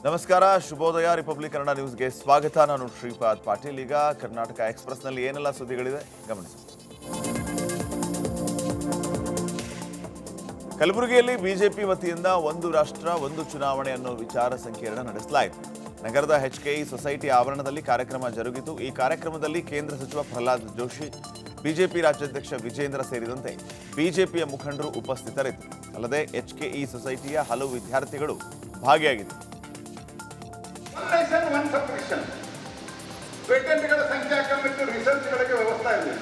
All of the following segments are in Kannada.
ನಮಸ್ಕಾರ, ಶುಭೋದಯ. ರಿಪಬ್ಲಿಕ್ ಕನ್ನಡ ನ್ಯೂಸ್ಗೆ ಸ್ವಾಗತ. ನಾನು ಶ್ರೀಪಾದ್ ಪಾಟೀಲ್. ಈಗ ಕರ್ನಾಟಕ ಎಕ್ಸ್‌ಪ್ರೆಸ್‌ನಲ್ಲಿ ಏನೆಲ್ಲ ಸುದ್ದಿಗಳಿದೆ ಗಮನಿಸಿ. ಕಲಬುರಗಿಯಲ್ಲಿ ಬಿಜೆಪಿ ವತಿಯಿಂದ ಒಂದು ರಾಷ್ಟ್ರ ಒಂದು ಚುನಾವಣೆ ಅನ್ನೋ ವಿಚಾರ ಸಂಕಿರಣ ನಡೆಸಲಾಯಿತು. ನಗರದ HKE ಸೊಸೈಟಿ ಆವರಣದಲ್ಲಿ ಕಾರ್ಯಕ್ರಮ ಜರುಗಿತು. ಈ ಕಾರ್ಯಕ್ರಮದಲ್ಲಿ ಕೇಂದ್ರ ಸಚಿವ ಪ್ರಹ್ಲಾದ್ ಜೋಶಿ, ಬಿಜೆಪಿ ರಾಜ್ಯಾಧ್ಯಕ್ಷ ವಿಜೇಂದ್ರ ಸೇರಿದಂತೆ ಬಿಜೆಪಿಯ ಮುಖಂಡರು ಉಪಸ್ಥಿತರಿದ್ದರು. ಅಲ್ಲದೆ HKE ಸೊಸೈಟಿಯ ಹಲವು ವಿದ್ಯಾರ್ಥಿಗಳು ಭಾಗಿಯಾಗಿದ್ದರು. ಪೇಟೆಂಟ್ಗಳ ಸಂಖ್ಯೆ ಕಮ್ಮಿಟ್ಟು ರಿಸರ್ಚ್ಗಳಿಗೆ ವ್ಯವಸ್ಥೆ ಇರಲಿಲ್ಲ.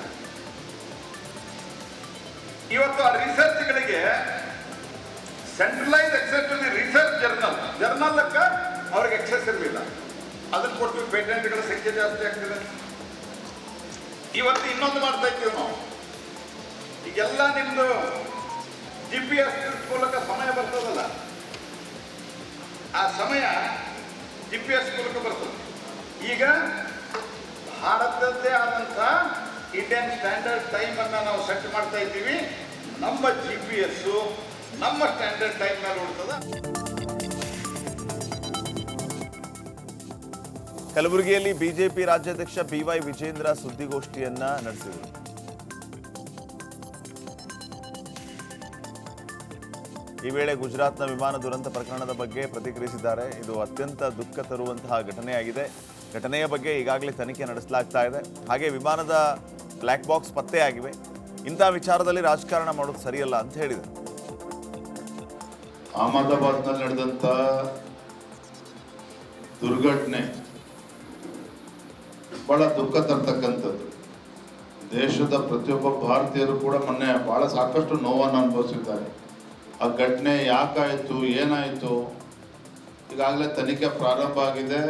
ಇವತ್ತು ಆ ರಿಸರ್ಚ್ಗಳಿಗೆ ಸೆಂಟ್ರಲೈಸ್ ಎಕ್ಸೆಪ್ಟ್ ರಿಸರ್ಚ್ ಜರ್ನಲ್ಕ ಅವ್ರಿಗೆ ಎಕ್ಸೆಸ್ ಇರಲಿಲ್ಲ. ಅದನ್ನು ಕೊಟ್ಟು ಪೇಟೆಂಟ್ಗಳ ಸಂಖ್ಯೆ ಜಾಸ್ತಿ ಆಗ್ತಿದೆ. ಇವತ್ತು ಇನ್ನೊಂದು ಮಾಡ್ತಾ ಇದ್ದೀವಿ ನಾವು. ಈಗೆಲ್ಲ ನಿಮ್ದು GPS ಮೂಲಕ ಸಮಯ ಬರ್ತದಲ್ಲ, ಆ ಸಮಯ GPS ಮೂಲಕ ಬರ್ತದೆ. ಈಗ ಭಾರತದ್ದೇ ಆದಂಥ ಇಂಡಿಯನ್ ಸ್ಟ್ಯಾಂಡರ್ಡ್ ಟೈಮ್ ಅನ್ನ ನಾವು ಸೆಟ್ ಮಾಡ್ತಾ ಇದ್ದೀವಿ. ನಮ್ಮ GPS ನಮ್ಮ ಸ್ಟ್ಯಾಂಡರ್ಡ್ ಟೈಮ್ ಮೇಲೆ ಓಡ್ತದ. ಕಲಬುರಗಿಯಲ್ಲಿ ಬಿಜೆಪಿ ರಾಜ್ಯಾಧ್ಯಕ್ಷ BY ವಿಜೇಂದ್ರ ಸುದ್ದಿಗೋಷ್ಠಿಯನ್ನ ನಡೆಸಿದರು. ಈ ವೇಳೆ ಗುಜರಾತ್ನ ವಿಮಾನ ದುರಂತ ಪ್ರಕರಣದ ಬಗ್ಗೆ ಪ್ರತಿಕ್ರಿಯಿಸಿದ್ದಾರೆ. ಇದು ಅತ್ಯಂತ ದುಃಖ ತರುವಂತಹ ಘಟನೆಯಾಗಿದೆ. ಘಟನೆಯ ಬಗ್ಗೆ ಈಗಾಗಲೇ ತನಿಖೆ ನಡೆಸಲಾಗ್ತಾ ಇದೆ. ಹಾಗೆ ವಿಮಾನದ ಬ್ಲ್ಯಾಕ್ ಬಾಕ್ಸ್ ಪತ್ತೆಯಾಗಿವೆ. ಇಂಥ ವಿಚಾರದಲ್ಲಿ ರಾಜಕಾರಣ ಮಾಡೋದು ಸರಿಯಲ್ಲ ಅಂತ ಹೇಳಿದರು. ಅಹಮದಾಬಾದ್ನಲ್ಲಿ ನಡೆದಂಥ ದುರ್ಘಟನೆ ಬಹಳ ದುಃಖ ತರ್ತಕ್ಕಂಥದ್ದು. ದೇಶದ ಪ್ರತಿಯೊಬ್ಬ ಭಾರತೀಯರು ಕೂಡ ಮೊನ್ನೆ ಬಹಳ ಸಾಕಷ್ಟು ನೋವನ್ನು ಅನುಭವಿಸಿದ್ದಾರೆ. ಆ ಘಟನೆ ಯಾಕಾಯಿತು, ಏನಾಯಿತು, ಈಗಾಗಲೇ ತನಿಖೆ ಪ್ರಾರಂಭ ಆಗಿದೆ.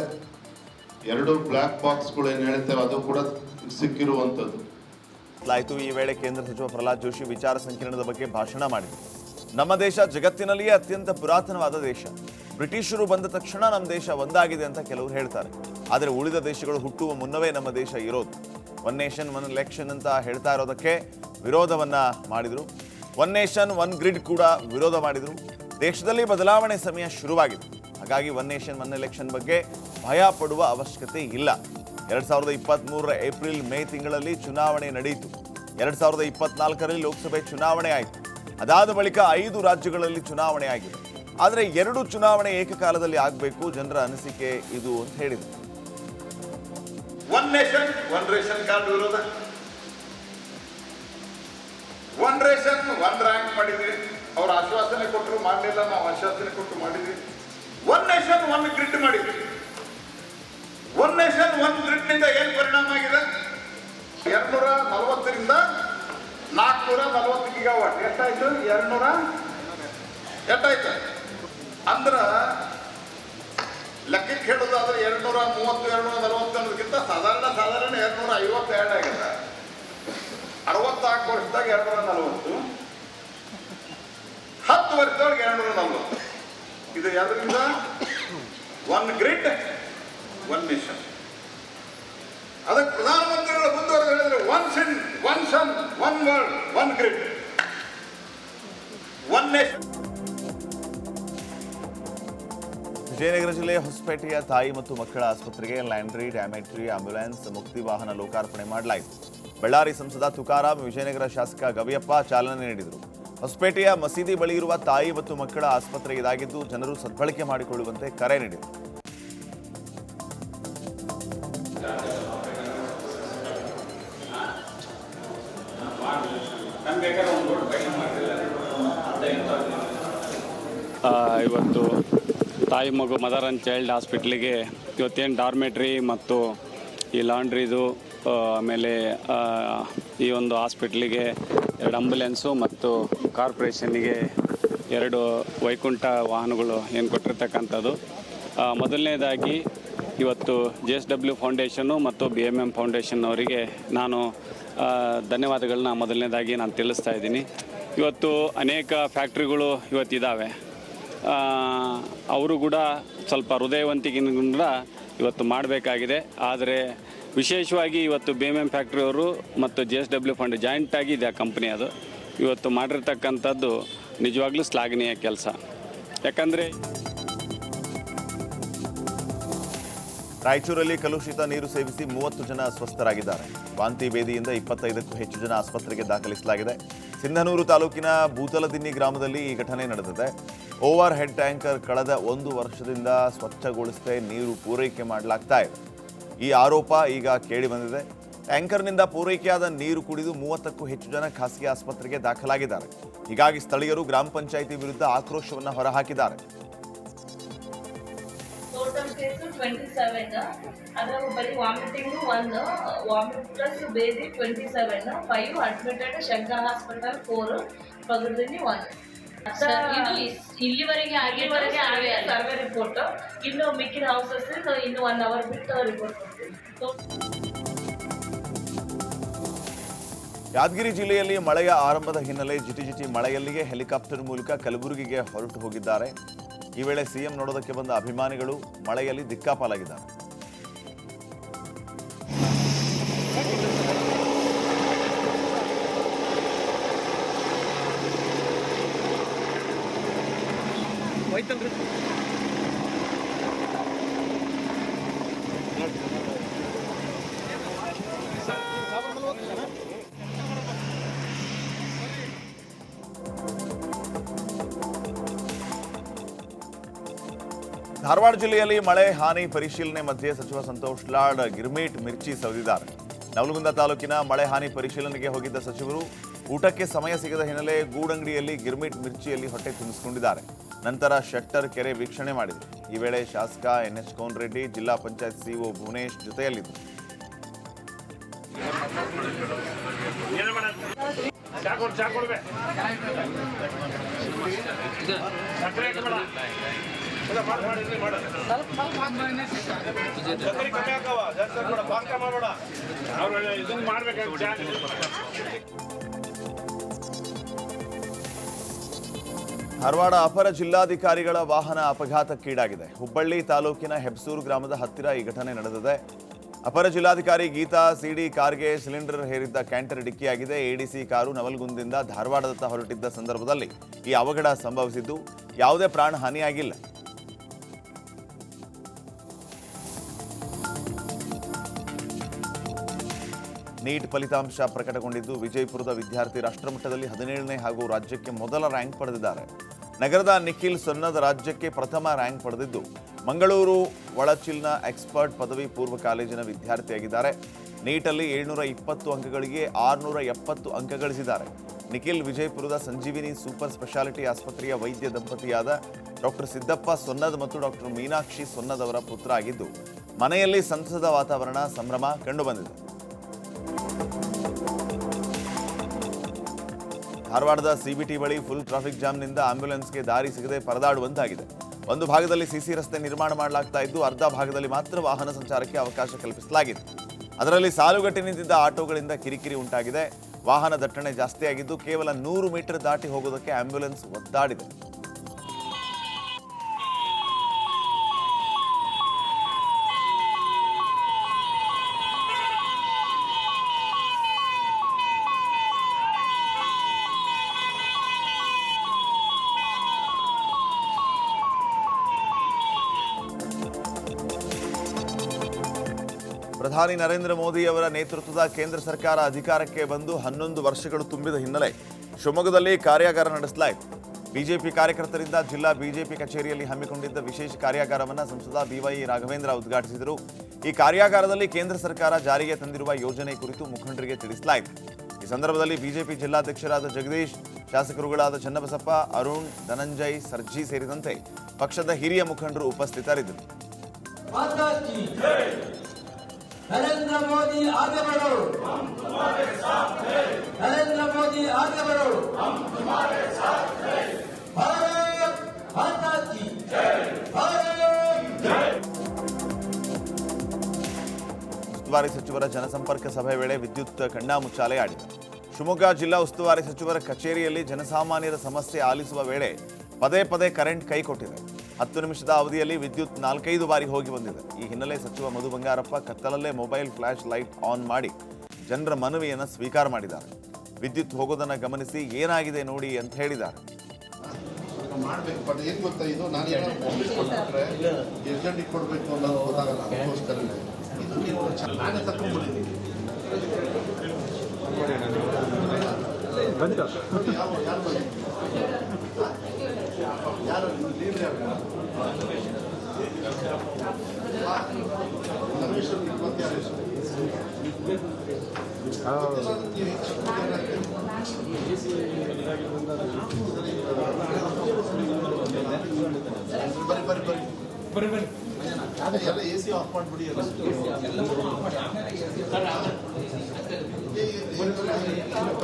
2 ಬ್ಲ್ಯಾಕ್ ಬಾಕ್ಸ್ಗಳು ಏನು ಹೇಳ್ತೇವೆ ಅದು ಕೂಡ ಸಿಕ್ಕಿರುವಂಥದ್ದು. ಈ ವೇಳೆ ಕೇಂದ್ರ ಸಚಿವ ಪ್ರಹ್ಲಾದ್ ಜೋಶಿ ವಿಚಾರ ಸಂಕಿರಣದ ಬಗ್ಗೆ ಭಾಷಣ ಮಾಡಿದರು. ನಮ್ಮ ದೇಶ ಜಗತ್ತಿನಲ್ಲಿಯೇ ಅತ್ಯಂತ ಪುರಾತನವಾದ ದೇಶ. ಬ್ರಿಟಿಷರು ಬಂದ ತಕ್ಷಣ ನಮ್ಮ ದೇಶ ಒಂದಾಗಿದೆ ಅಂತ ಕೆಲವರು ಹೇಳ್ತಾರೆ. ಆದರೆ ಉಳಿದ ದೇಶಗಳು ಹುಟ್ಟುವ ಮುನ್ನವೇ ನಮ್ಮ ದೇಶ ಇರೋದು. ಒನ್ ನೇಷನ್ ಒನ್ ಎಲೆಕ್ಷನ್ ಅಂತ ಹೇಳ್ತಾ ಇರೋದಕ್ಕೆ ವಿರೋಧವನ್ನ ಮಾಡಿದರು. ಒನ್ ನೇಷನ್ ಒನ್ ಗ್ರಿಡ್ ಕೂಡ ವಿರೋಧ ಮಾಡಿದರು. ದೇಶದಲ್ಲಿ ಬದಲಾವಣೆ ಸಮಯ ಶುರುವಾಗಿದೆ. ಹಾಗಾಗಿ ಒನ್ ನೇಷನ್ ಒನ್ ಎಲೆಕ್ಷನ್ ಬಗ್ಗೆ ಭಯ ಪಡುವ ಅವಶ್ಯಕತೆ ಇಲ್ಲ. 2023 ಏಪ್ರಿಲ್ ಮೇ ತಿಂಗಳಲ್ಲಿ ಚುನಾವಣೆ ನಡೆಯಿತು. 2024ರಲ್ಲಿ ಲೋಕಸಭೆ ಚುನಾವಣೆ ಆಯಿತು. ಅದಾದ ಬಳಿಕ 5 ರಾಜ್ಯಗಳಲ್ಲಿ ಚುನಾವಣೆ ಆಗಿದೆ. ಆದರೆ 2 ಚುನಾವಣೆ ಏಕಕಾಲದಲ್ಲಿ ಆಗಬೇಕು. ಜನರ ಅನಿಸಿಕೆ ಇದು ಅಂತ ಹೇಳಿದರು. One nation one ration card ವಿರೋಧ, ಒನ್ ರೇಷನ್ ಒನ್ ರ್ಯಾಂಕ್ ಮಾಡಿದ್ವಿ. ಅವ್ರು ಆಶ್ವಾಸನೆ ಕೊಟ್ಟರು, ಮಾಡಲಿಲ್ಲ. ನಾವು ಆಶ್ವಾಸನೆ ಕೊಟ್ಟು ಮಾಡಿದ್ವಿ. ಒನ್ ನೇಷನ್ ಒನ್ ಗ್ರಿಡ್ ಮಾಡಿದ್ವಿ. ಒನ್ ನೇಷನ್ ಒನ್ ಗ್ರಿಡ್ ನಿಂದ ಏನು ಪರಿಣಾಮ ಆಗಿದೆ? 240ರಿಂದ 440 ಗಿಗಾವಾಟ್ ಎಷ್ಟಾಯ್ತು? 200 ಎಷ್ಟಾಯ್ತು ಅಂದ್ರ ಲೆಕ್ಕಕ್ಕೆ ಹೇಳೋದಾದ್ರೆ 230 240 ಅನ್ನೋದಕ್ಕಿಂತ ಸಾಧಾರಣ 252 ಆಗಿದೆ. 64 ವರ್ಷದಾಗ 240, 10 ವರ್ಷದೊಳಗೆ 240. ಇದು ಯಾವ್ದ್ರಿಂದ? One grid one nation. ಅದಕ್ಕೆ ಪ್ರಧಾನಮಂತ್ರಿಗಳು ಮುಂದುವರೆದು ಹೇಳಿದ್ರೆ one sun one world one grid one nation. Vijayanagara ಜಿಲ್ಲೆಯ ಹೊಸಪೇಟೆಯ ತಾಯಿ ಮತ್ತು ಮಕ್ಕಳ ಆಸ್ಪತ್ರೆಗೆ ಲ್ಯಾಂಡ್ರಿ, ಡ್ಯಾಮೇಟ್ರಿ, ಆಂಬ್ಯುಲೆನ್ಸ್, ಮುಕ್ತಿ ವಾಹನ ಲೋಕಾರ್ಪಣೆ ಮಾಡಲಾಯಿತು. ಬಳ್ಳಾರಿ ಸಂಸದ ತುಕಾರಾಂ, ವಿಜಯನಗರ ಶಾಸಕ ಗವಿಯಪ್ಪ ಚಾಲನೆ ನೀಡಿದರು. ಹೊಸಪೇಟೆಯ ಮಸೀದಿ ಬಳಿ ಇರುವ ತಾಯಿ ಮತ್ತು ಮಕ್ಕಳ ಆಸ್ಪತ್ರೆ ಇದಾಗಿದ್ದು ಜನರು ಸದ್ಬಳಕೆ ಮಾಡಿಕೊಳ್ಳುವಂತೆ ಕರೆ ನೀಡಿದರು. ಇವತ್ತು ತಾಯಿ ಮಗು ಮದರ್ ಆ್ಯಂಡ್ ಚೈಲ್ಡ್ ಹಾಸ್ಪಿಟ್ಲಿಗೆ ಇವತ್ತೇನು ಡಾರ್ಮೆಟ್ರಿ ಮತ್ತು ಈ ಲಾಂಡ್ರಿದು, ಆಮೇಲೆ ಈ ಒಂದು ಹಾಸ್ಪಿಟ್ಲಿಗೆ 2 ಆಂಬ್ಯುಲೆನ್ಸು ಮತ್ತು ಕಾರ್ಪೊರೇಷನ್ನಿಗೆ 2 ವೈಕುಂಠ ವಾಹನಗಳು ಏನು ಕೊಟ್ಟಿರ್ತಕ್ಕಂಥದ್ದು. ಮೊದಲನೇದಾಗಿ ಇವತ್ತು JSW ಫೌಂಡೇಶನ್ನು ಮತ್ತು BMM ಫೌಂಡೇಶನ್ ಅವರಿಗೆ ನಾನು ಧನ್ಯವಾದಗಳನ್ನ ಮೊದಲನೇದಾಗಿ ನಾನು ತಿಳಿಸ್ತಾ ಇದ್ದೀನಿ. ಇವತ್ತು ಅನೇಕ ಫ್ಯಾಕ್ಟ್ರಿಗಳು ಇವತ್ತಿದ್ದಾವೆ. ಅವರು ಕೂಡ ಸ್ವಲ್ಪ ಹೃದಯವಂತಿಕೆಯಿಂದ ಇವತ್ತು ಮಾಡಬೇಕಾಗಿದೆ. ಆದರೆ ವಿಶೇಷವಾಗಿ ಇವತ್ತು BMM ಫ್ಯಾಕ್ಟ್ರಿಯವರು ಮತ್ತು JSW ಫಂಡ್ ಜಾಯಿಂಟಾಗಿ ಇದೆ ಕಂಪ್ನಿ. ಅದು ಇವತ್ತು ಮಾಡಿರ್ತಕ್ಕಂಥದ್ದು ನಿಜವಾಗ್ಲೂ ಶ್ಲಾಘನೀಯ ಕೆಲಸ. ಯಾಕಂದರೆ ರಾಯಚೂರಲ್ಲಿ ಕಲುಷಿತ ನೀರು ಸೇವಿಸಿ 30 ಜನ ಅಸ್ವಸ್ಥರಾಗಿದ್ದಾರೆ. ವಾಂತಿ ಭೇದಿಯಿಂದ 25ಕ್ಕೂ ಹೆಚ್ಚು ಜನ ಆಸ್ಪತ್ರೆಗೆ ದಾಖಲಿಸಲಾಗಿದೆ. ಸಿಂಧನೂರು ತಾಲೂಕಿನ ಬೂತಲದಿನ್ನಿ ಗ್ರಾಮದಲ್ಲಿ ಈ ಘಟನೆ ನಡೆದಿದೆ. ಓವರ್ ಹೆಡ್ ಟ್ಯಾಂಕರ್ ಕಳೆದ 1 ವರ್ಷದಿಂದ ಸ್ವಚ್ಛಗೊಳಿಸದೆ ನೀರು ಪೂರೈಕೆ ಮಾಡಲಾಗ್ತಾ ಇದೆ. ಈ ಆರೋಪ ಈಗ ಕೇಳಿಬಂದಿದೆ. ಟ್ಯಾಂಕರ್ನಿಂದ ಪೂರೈಕೆಯಾದ ನೀರು ಕುಡಿದು 30ಕ್ಕೂ ಹೆಚ್ಚು ಜನ ಖಾಸಗಿ ಆಸ್ಪತ್ರೆಗೆ ದಾಖಲಾಗಿದ್ದಾರೆ. ಹೀಗಾಗಿ ಸ್ಥಳೀಯರು ಗ್ರಾಮ ಪಂಚಾಯಿತಿ ವಿರುದ್ಧ ಆಕ್ರೋಶವನ್ನು ಹೊರಹಾಕಿದ್ದಾರೆ. ಟೋಟಲ್ ಕೇಸು 27, ಅದರ ಬರೀ ವಾಮಿಟಿಂಗು 1, ವಾಮಿಟ್ ಪ್ಲಸ್ ಬೇದಿ 27, 5 ಅಡ್ಮಿಟೆಡ್ ಶಂಕರ್ ಹಾಸ್ಪಿಟಲ್ 4, ಪಗಡದಲ್ಲಿ 1. ಇಲ್ಲಿವರೆಗೆ ಸರ್ವೆ ರಿಪೋರ್ಟ್ ಇನ್ನು ಮಿಕ್ಕಿದ ಹೌಸಸ್ ಇನ್ನು 1 ಅವರ್ ಬಿಟ್ಟು ರಿಪೋರ್ಟ್ ಕೊಡ್ತೀವಿ. ಯಾದಗಿರಿ ಜಿಲ್ಲೆಯಲ್ಲಿ ಮಳೆಯ ಆರಂಭದ ಹಿನ್ನೆಲೆ ಜಿಟಿಜಿಟಿ ಮಳೆಯಲ್ಲಿಯೇ ಹೆಲಿಕಾಪ್ಟರ್ ಮೂಲಕ ಕಲಬುರಗಿಗೆ ಹೊರಟು ಹೋಗಿದ್ದಾರೆ. ಈ ವೇಳೆ ಸಿಎಂ ನೋಡೋದಕ್ಕೆ ಬಂದ ಅಭಿಮಾನಿಗಳು ಮಳೆಯಲ್ಲಿ ದಿಕ್ಕಾಪಾಲಾಗಿದ್ದಾರೆ. ಧಾರವಾಡ ಜಿಲ್ಲೆಯಲ್ಲಿ ಮಳೆ ಹಾನಿ ಪರಿಶೀಲನೆ ಮಧ್ಯೆ ಸಚಿವ ಸಂತೋಷ್ ಲಾಡ್ ಗಿರ್ಮಿಟ್ ಮಿರ್ಚಿ ಸವದಿದ್ದಾರೆ. ನವಲಗುಂದ ತಾಲೂಕಿನ ಮಳೆ ಹಾನಿ ಪರಿಶೀಲನೆಗೆ ಹೋಗಿದ್ದ ಸಚಿವರು ಊಟಕ್ಕೆ ಸಮಯ ಸಿಗದ ಹಿನ್ನೆಲೆ ಗೂಡಂಗಡಿಯಲ್ಲಿ ಗಿರ್ಮಿಟ್ ಮಿರ್ಚಿಯಲ್ಲಿ ಹೊಟ್ಟೆ ತುಂಬಿಸಿಕೊಂಡಿದ್ದಾರೆ. ನಂತರ ಶೆಟ್ಟರ್ ಕೆರೆ ವೀಕ್ಷಣೆ ಮಾಡಿದರು. ಈ ವೇಳೆ ಶಾಸಕ NH ಕೋನರೆಡ್ಡಿ, ಜಿಲ್ಲಾ ಪಂಚಾಯತ್ ಸಿಇಒ ಭುವನೇಶ್ ಜೊತೆಯಲ್ಲಿದ್ದರು. ಧಾರವಾಡ ಅಪರ ಜಿಲ್ಲಾಧಿಕಾರಿಗಳ ವಾಹನ ಅಪಘಾತಕ್ಕೀಡಾಗಿದೆ. ಹುಬ್ಬಳ್ಳಿ ತಾಲೂಕಿನ ಹೆಬ್ಸೂರು ಗ್ರಾಮದ ಹತ್ತಿರ ಈ ಘಟನೆ ನಡೆದಿದೆ. ಅಪರ ಜಿಲ್ಲಾಧಿಕಾರಿ ಗೀತಾ ಸಿಡಿ ಕಾರ್ಗೆ ಸಿಲಿಂಡರ್ ಹೇರಿದ್ದ ಕ್ಯಾಂಟರ್ ಡಿಕ್ಕಿಯಾಗಿದೆ. ಎಡಿಸಿ ಕಾರು ನವಲಗುಂದದಿಂದ ಧಾರವಾಡದತ್ತ ಹೊರಟಿದ್ದ ಸಂದರ್ಭದಲ್ಲಿ ಈ ಅವಘಡ ಸಂಭವಿಸಿದ್ದು ಯಾವುದೇ ಪ್ರಾಣ ಹಾನಿಯಾಗಿಲ್ಲ. ನೀಟ್ ಫಲಿತಾಂಶ ಪ್ರಕಟಗೊಂಡಿದ್ದು ವಿಜಯಪುರದ ವಿದ್ಯಾರ್ಥಿ ರಾಷ್ಟ್ರಮಟ್ಟದಲ್ಲಿ 17ನೇ ಹಾಗೂ ರಾಜ್ಯಕ್ಕೆ ಮೊದಲ ರ್ಯಾಂಕ್ ಪಡೆದಿದ್ದಾರೆ. ನಗರದ ನಿಖಿಲ್ ಸೊನ್ನದ ರಾಜ್ಯಕ್ಕೆ ಪ್ರಥಮ ರ್ಯಾಂಕ್ ಪಡೆದಿದ್ದು ಮಂಗಳೂರು ಒಳಚಿಲ್ನ ಎಕ್ಸ್ಪರ್ಟ್ ಪದವಿ ಪೂರ್ವ ಕಾಲೇಜಿನ ವಿದ್ಯಾರ್ಥಿಯಾಗಿದ್ದಾರೆ. ನೀಟಲ್ಲಿ 720 ಅಂಕಗಳಿಗೆ 670 ಅಂಕ ಗಳಿಸಿದ್ದಾರೆ. ನಿಖಿಲ್ ವಿಜಯಪುರದ ಸಂಜೀವಿನಿ ಸೂಪರ್ ಸ್ಪೆಷಾಲಿಟಿ ಆಸ್ಪತ್ರೆಯ ವೈದ್ಯ ದಂಪತಿಯಾದ ಡಾಕ್ಟರ್ ಸಿದ್ದಪ್ಪ ಸೊನ್ನದ್ ಮತ್ತು ಡಾಕ್ಟರ್ ಮೀನಾಕ್ಷಿ ಸೊನ್ನದ್ ಅವರ ಪುತ್ರ ಆಗಿದ್ದು ಮನೆಯಲ್ಲಿ ಸಂತಸದ ವಾತಾವರಣ, ಸಂಭ್ರಮ ಕಂಡುಬಂದಿದೆ. ಧಾರವಾಡದ ಸಿಬಿಟಿ ಬಳಿ ಫುಲ್ ಟ್ರಾಫಿಕ್ ಜಾಮ್ನಿಂದ ಆಂಬ್ಯುಲೆನ್ಸ್ಗೆ ದಾರಿ ಸಿಗದೆ ಪರದಾಡುವಂತಾಗಿದೆ. ಒಂದು ಭಾಗದಲ್ಲಿ ಸಿಸಿ ರಸ್ತೆ ನಿರ್ಮಾಣ ಮಾಡಲಾಗ್ತಾ ಇದ್ದು ಅರ್ಧ ಭಾಗದಲ್ಲಿ ಮಾತ್ರ ವಾಹನ ಸಂಚಾರಕ್ಕೆ ಅವಕಾಶ ಕಲ್ಪಿಸಲಾಗಿದೆ. ಅದರಲ್ಲಿ ಸಾಲುಗಟ್ಟಿ ನಿಂತಿದ್ದ ಆಟೋಗಳಿಂದ ಕಿರಿಕಿರಿ ಉಂಟಾಗಿದೆ. ವಾಹನ ದಟ್ಟಣೆ ಜಾಸ್ತಿಯಾಗಿದ್ದು ಕೇವಲ 100 ಮೀಟರ್ ದಾಟಿ ಹೋಗೋದಕ್ಕೆ ಆಂಬ್ಯುಲೆನ್ಸ್ ಒದ್ದಾಡಿದೆ. ಪ್ರಧಾನಿ ನರೇಂದ್ರ ಮೋದಿ ಅವರ ನೇತೃತ್ವದ ಕೇಂದ್ರ ಸರ್ಕಾರ ಅಧಿಕಾರಕ್ಕೆ ಬಂದು 11 ವರ್ಷಗಳು ತುಂಬಿದ ಹಿನ್ನೆಲೆ ಶಿವಮೊಗ್ಗದಲ್ಲಿ ಕಾರ್ಯಾಗಾರ ನಡೆಸಲಾಯಿತು. ಬಿಜೆಪಿ ಕಾರ್ಯಕರ್ತರಿಂದ ಜಿಲ್ಲಾ ಬಿಜೆಪಿ ಕಚೇರಿಯಲ್ಲಿ ಹಮ್ಮಿಕೊಂಡಿದ್ದ ವಿಶೇಷ ಕಾರ್ಯಾಗಾರವನ್ನು ಸಂಸದ BY ರಾಘವೇಂದ್ರ ಉದ್ಘಾಟಿಸಿದರು. ಈ ಕಾರ್ಯಾಗಾರದಲ್ಲಿ ಕೇಂದ್ರ ಸರ್ಕಾರ ಜಾರಿಗೆ ತಂದಿರುವ ಯೋಜನೆ ಕುರಿತು ಮುಖಂಡರಿಗೆ ತಿಳಿಸಲಾಯಿತು. ಈ ಸಂದರ್ಭದಲ್ಲಿ ಬಿಜೆಪಿ ಜಿಲ್ಲಾಧ್ಯಕ್ಷರಾದ ಜಗದೀಶ್, ಶಾಸಕರುಗಳಾದ ಚನ್ನಬಸಪ್ಪ, ಅರುಣ್, ಧನಂಜಯ್, ಸರ್ಜಿ ಸೇರಿದಂತೆ ಪಕ್ಷದ ಹಿರಿಯ ಮುಖಂಡರು ಉಪಸ್ಥಿತರಿದ್ದರು. नरेंद्र मोदी आगे बढ़ो, हम तुम्हारे साथ हैं। नरेंद्र मोदी आगे बढ़ो, हम तुम्हारे साथ हैं। भारत माता की जय, भारत जय। ಉಸ್ತುವಾರಿ ಸಚಿವರ ಜನಸಂಪರ್ಕ ಸಭೆ ವೇಳೆ ವಿದ್ಯುತ್ ಕಣ್ಣಾಮುಚ್ಚಾಲೆ ಆಡಿದೆ. ಶಿವಮೊಗ್ಗ ಜಿಲ್ಲಾ ಉಸ್ತುವಾರಿ ಸಚಿವರ ಕಚೇರಿಯಲ್ಲಿ ಜನಸಾಮಾನ್ಯರ ಸಮಸ್ಯೆ ಆಲಿಸುವ ವೇಳೆ ಪದೇ ಪದೇ ಕರೆಂಟ್ ಕೈಕೊಟ್ಟಿದೆ. 10 ನಿಮಿಷದ ಅವಧಿಯಲ್ಲಿ ವಿದ್ಯುತ್ 4-5 ಬಾರಿ ಹೋಗಿ ಬಂದಿದೆ. ಈ ಹಿನ್ನೆಲೆ ಸಚಿವ ಮಧು ಬಂಗಾರಪ್ಪ ಕತ್ತಲಲ್ಲೇ ಮೊಬೈಲ್ ಫ್ಲಾಶ್ ಲೈಟ್ ಆನ್ ಮಾಡಿ ಜನರ ಮನವಿಯನ್ನು ಸ್ವೀಕಾರ ಮಾಡಿದ್ದಾರೆ. ವಿದ್ಯುತ್ ಹೋಗೋದನ್ನು ಗಮನಿಸಿ ಏನಾಗಿದೆ ನೋಡಿ ಅಂತ ಹೇಳಿದ್ದಾರೆ. ಮಾಡ್ಬೇಕು. ಬಟ್ ಏನ್ ಗೊತ್ತಾ, ಇದು ನಾನು ಕೊಟ್ಬಿಟ್ರೆ ಎರ್ಜೆಂಟಿಗೆ ಕೊಡಬೇಕು ಅನ್ನೋದು ಗೊತ್ತಾಗಲ್ಲ. ಅದಕ್ಕೋಸ್ಕರ ಇದು ನೀವು ನಾನೇ ತಗೊಂಡ್ಬಿಟ್ಟಿದ್ದೀನಿ. ಯಾರು ಲೀಡರ್ ಬರೀ ಎಲ್ಲ ಎ ಸಿ ಆಫ್ ಮಾಡಿಬಿಡಿ.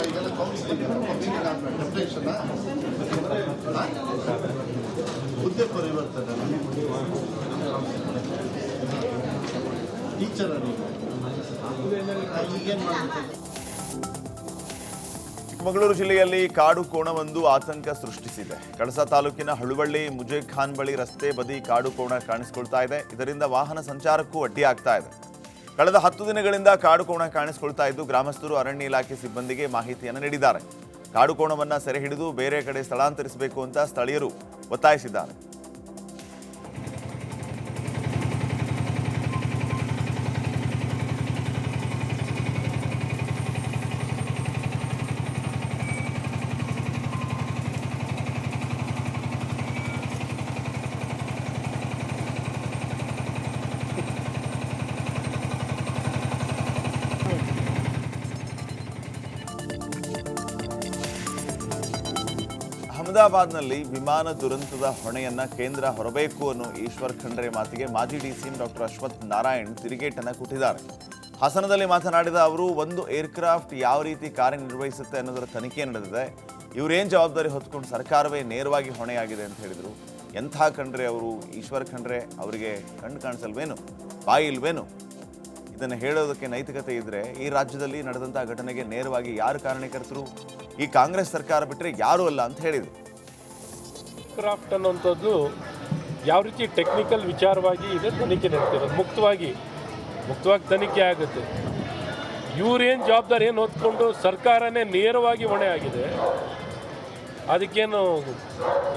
ಇದೆಲ್ಲ ಕೌನ್ಸಿಲಿಂಗ್ ಟೆಂಪ್ರೇಷನ್ ಹುದ್ದೆ ಪರಿವರ್ತನೆ ಟೀಚರ್ ಈಗೇನು ಮಾಡ್ಬೇಕು? ಚಿಕ್ಕಮಗಳೂರು ಜಿಲ್ಲೆಯಲ್ಲಿ ಕಾಡು ಕೋಣವೊಂದು ಆತಂಕ ಸೃಷ್ಟಿಸಿದೆ. ಕಳಸಾ ತಾಲೂಕಿನ ಹಳುವಳ್ಳಿ ಮುಜೇಖಾನ್ ಬಳಿ ರಸ್ತೆ ಬದಿ ಕಾಡು ಕೋಣ ಕಾಣಿಸಿಕೊಳ್ತಾ ಇದೆ. ಇದರಿಂದ ವಾಹನ ಸಂಚಾರಕ್ಕೂ ಅಡ್ಡಿಯಾಗ್ತಾ ಇದೆ. ಕಳೆದ 10 ದಿನಗಳಿಂದ ಕಾಡು ಕೋಣ ಕಾಣಿಸಿಕೊಳ್ತಾ ಇದ್ದು, ಗ್ರಾಮಸ್ಥರು ಅರಣ್ಯ ಇಲಾಖೆ ಸಿಬ್ಬಂದಿಗೆ ಮಾಹಿತಿಯನ್ನು ನೀಡಿದ್ದಾರೆ. ಕಾಡು ಕೋಣವನ್ನು ಸೆರೆ ಹಿಡಿದು ಬೇರೆ ಕಡೆ ಸ್ಥಳಾಂತರಿಸಬೇಕು ಅಂತ ಸ್ಥಳೀಯರು ಒತ್ತಾಯಿಸಿದ್ದಾರೆ. ಅಹಮದಾಬಾದ್ನಲ್ಲಿ ವಿಮಾನ ದುರಂತದ ಹೊಣೆಯನ್ನ ಕೇಂದ್ರ ಹೊರಬೇಕು ಅನ್ನೋ ಈಶ್ವರ್ ಖಂಡ್ರೆ ಮಾತಿಗೆ ಮಾಜಿ ಡಿಸಿಎಂ ಡಾಕ್ಟರ್ ಅಶ್ವಥ್ ನಾರಾಯಣ್ ತಿರುಗೇಟನ್ನು ಕೊಟ್ಟಿದ್ದಾರೆ. ಹಾಸನದಲ್ಲಿ ಮಾತನಾಡಿದ ಅವರು, ಒಂದು ಏರ್ಕ್ರಾಫ್ಟ್ ಯಾವ ರೀತಿ ಕಾರ್ಯನಿರ್ವಹಿಸುತ್ತೆ ಅನ್ನೋದರ ತನಿಖೆ ನಡೆದಿದೆ. ಇವರೇನು ಜವಾಬ್ದಾರಿ ಹೊತ್ಕೊಂಡು ಸರ್ಕಾರವೇ ನೇರವಾಗಿ ಹೊಣೆಯಾಗಿದೆ ಅಂತ ಹೇಳಿದರು. ಎಂಥ ಖಂಡ್ರೆ ಅವರು, ಈಶ್ವರ್ ಖಂಡ್ರೆ ಅವರಿಗೆ ಕಣ್ಣು ಕಾಣಿಸಲ್ವೇನು, ಬಾಯಿ ಇಲ್ವೇನು? ಇದನ್ನು ಹೇಳೋದಕ್ಕೆ ನೈತಿಕತೆ ಇದ್ದರೆ ಈ ರಾಜ್ಯದಲ್ಲಿ ನಡೆದಂಥ ಘಟನೆಗೆ ನೇರವಾಗಿ ಯಾರು ಕಾರಣಕರ್ತರು? ಈ ಕಾಂಗ್ರೆಸ್ ಸರ್ಕಾರ ಬಿಟ್ಟರೆ ಯಾರೂ ಅಲ್ಲ ಅಂತ ಹೇಳಿದರು. ಕ್ರಾಫ್ಟ್ ಅನ್ನುವಂಥದ್ದು ಯಾವ ರೀತಿ ಟೆಕ್ನಿಕಲ್ ವಿಚಾರವಾಗಿ ಇದೆ ತನಿಖೆ ನಡೀತಿರೋದು, ಮುಕ್ತವಾಗಿ ತನಿಖೆ ಆಗುತ್ತೆ. ಇವರೇನು ಜವಾಬ್ದಾರಿ ಏನು ಹೊತ್ಕೊಂಡು ಸರ್ಕಾರನೇ ನೇರವಾಗಿ ಹೊಣೆ ಆಗಿದೆ. ಅದಕ್ಕೇನು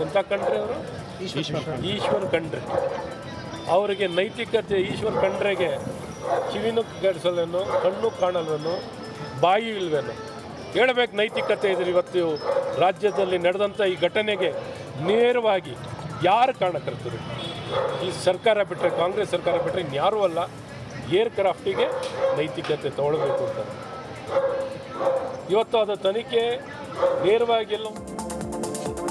ಎಂಥ ಖಂಡ್ರೆ ಅವರು, ಈಶ್ವರ್ ಖಂಡ್ರೆ ಅವರಿಗೆ ನೈತಿಕತೆ, ಈಶ್ವರ್ ಖಂಡ್ರೆಗೆ ಕಿವಿನೂ ಕೇಳಿಸಲ್ವೇನೋ, ಕಣ್ಣು ಕಾಣಲ್ವೇನೋ, ಬಾಯಿ ಇಲ್ವೇನೋ ಹೇಳಬೇಕು. ನೈತಿಕತೆ ಇದ್ರೆ ಇವತ್ತು ರಾಜ್ಯದಲ್ಲಿ ನಡೆದಂಥ ಈ ಘಟನೆಗೆ ನೇರವಾಗಿ ಯಾರು ಕಾರಣಕರ್ತರು? ಈ ಸರ್ಕಾರ ಬಿಟ್ಟರೆ, ಕಾಂಗ್ರೆಸ್ ಸರ್ಕಾರ ಬಿಟ್ಟರೆ ಇನ್ಯಾರೂ ಅಲ್ಲ. ಏರ್ಕ್ರಾಫ್ಟಿಗೆ ನೈತಿಕತೆ ತಗೊಳ್ಬೇಕು ಅಂತ ಇವತ್ತು ಅದು ತನಿಖೆ ನೇರವಾಗಿ ಎಲ್ಲ